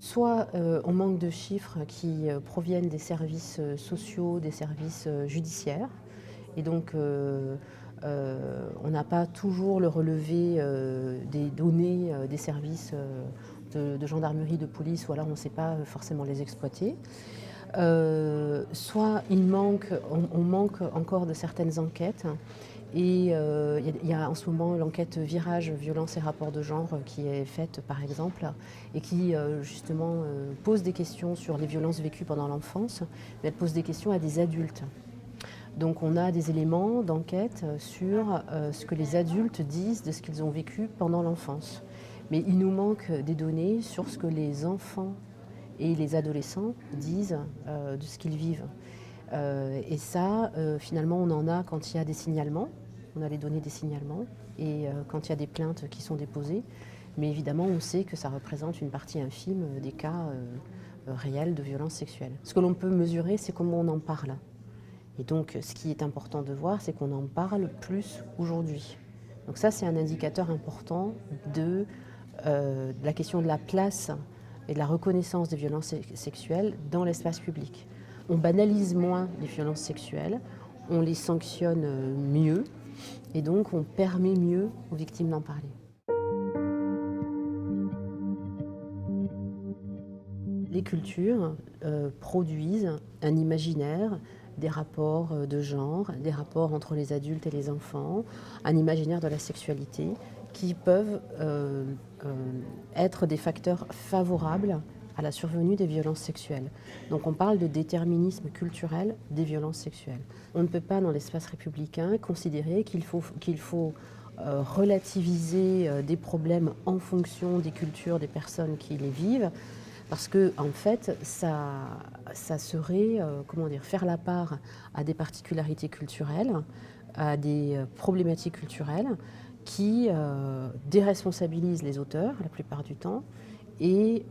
Soit on manque de chiffres qui proviennent des services sociaux, des services judiciaires. Et donc on n'a pas toujours le relevé des données des services de gendarmerie, de police, ou alors on ne sait pas forcément les exploiter. Soit on manque encore de certaines enquêtes. Et il y a en ce moment l'enquête Virage, violence et rapports de genre qui est faite par exemple et qui justement pose des questions sur les violences vécues pendant l'enfance, mais elle pose des questions à des adultes. Donc on a des éléments d'enquête sur ce que les adultes disent de ce qu'ils ont vécu pendant l'enfance. Mais il nous manque des données sur ce que les enfants et les adolescents disent de ce qu'ils vivent. Et ça, finalement, on en a quand il y a des signalements. On a les données des signalements et quand il y a des plaintes qui sont déposées. Mais évidemment, on sait que ça représente une partie infime des cas réels de violences sexuelles. Ce que l'on peut mesurer, c'est comment on en parle. Et donc, ce qui est important de voir, c'est qu'on en parle plus aujourd'hui. Donc ça, c'est un indicateur important de la question de la place et de la reconnaissance des violences sexuelles dans l'espace public. On banalise moins les violences sexuelles, on les sanctionne mieux, et donc on permet mieux aux victimes d'en parler. Les cultures produisent un imaginaire, des rapports de genre, des rapports entre les adultes et les enfants, un imaginaire de la sexualité qui peuvent être des facteurs favorables à la survenue des violences sexuelles. Donc on parle de déterminisme culturel des violences sexuelles. On ne peut pas dans l'espace républicain considérer qu'il faut relativiser des problèmes en fonction des cultures des personnes qui les vivent, parce que en fait, ça serait faire la part à des particularités culturelles, à des problématiques culturelles qui déresponsabilisent les auteurs la plupart du temps et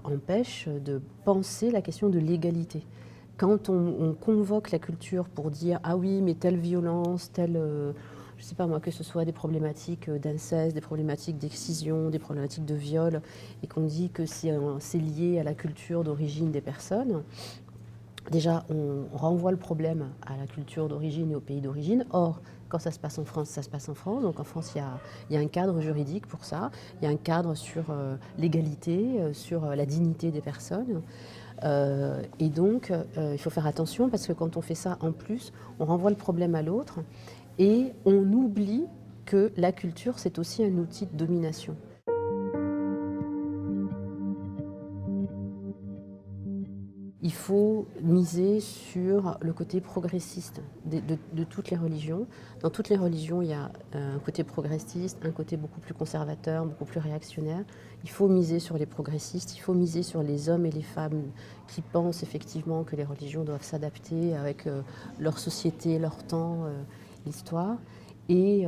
empêchent de penser la question de l'égalité. Quand on convoque la culture pour dire ah oui mais telle violence, telle je ne sais pas moi, que ce soit des problématiques d'inceste, des problématiques d'excision, des problématiques de viol, et qu'on dit que c'est lié à la culture d'origine des personnes, déjà on renvoie le problème à la culture d'origine et au pays d'origine. Or, quand ça se passe en France, ça se passe en France. Donc en France, il y a un cadre juridique pour ça. Il y a un cadre sur l'égalité, sur la dignité des personnes. Et donc, il faut faire attention parce que quand on fait ça en plus, on renvoie le problème à l'autre et on oublie que la culture, c'est aussi un outil de domination. Il faut miser sur le côté progressiste de toutes les religions. Dans toutes les religions, il y a un côté progressiste, un côté beaucoup plus conservateur, beaucoup plus réactionnaire. Il faut miser sur les progressistes, il faut miser sur les hommes et les femmes qui pensent effectivement que les religions doivent s'adapter avec leur société, leur temps, l'histoire. Et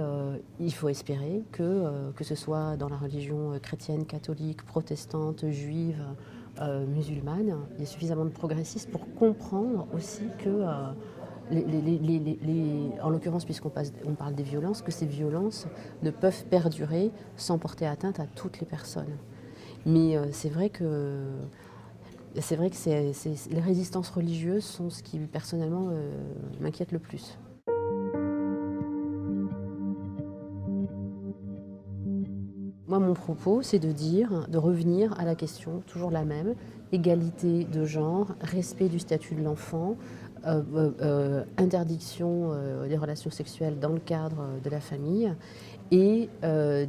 il faut espérer que ce soit dans la religion chrétienne, catholique, protestante, juive, musulmane, il y a suffisamment de progressistes pour comprendre aussi que, en l'occurrence, on parle des violences, que ces violences ne peuvent perdurer sans porter atteinte à toutes les personnes. Mais c'est vrai que les résistances religieuses sont ce qui personnellement m'inquiète le plus. Moi, mon propos, c'est de revenir à la question, toujours la même, égalité de genre, respect du statut de l'enfant, interdiction des relations sexuelles dans le cadre de la famille et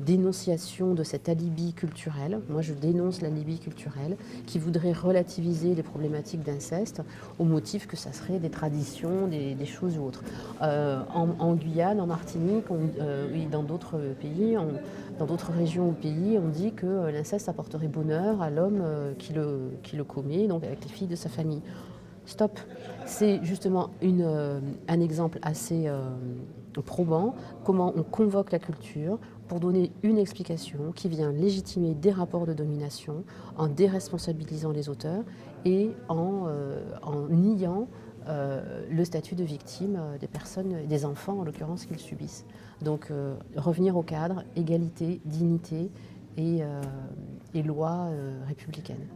dénonciation de cet alibi culturel. Moi, je dénonce l'alibi culturel qui voudrait relativiser les problématiques d'inceste au motif que ça serait des traditions, des choses ou autres. En Guyane, en Martinique, oui, dans d'autres pays, dans d'autres régions au pays, on dit que l'inceste apporterait bonheur à l'homme qui le commet, donc avec les filles de sa famille. Stop. C'est justement un exemple assez probant, comment on convoque la culture pour donner une explication qui vient légitimer des rapports de domination en déresponsabilisant les auteurs et en niant le statut de victime des personnes, des enfants en l'occurrence, qu'ils subissent. Donc revenir au cadre, égalité, dignité et loi républicaine.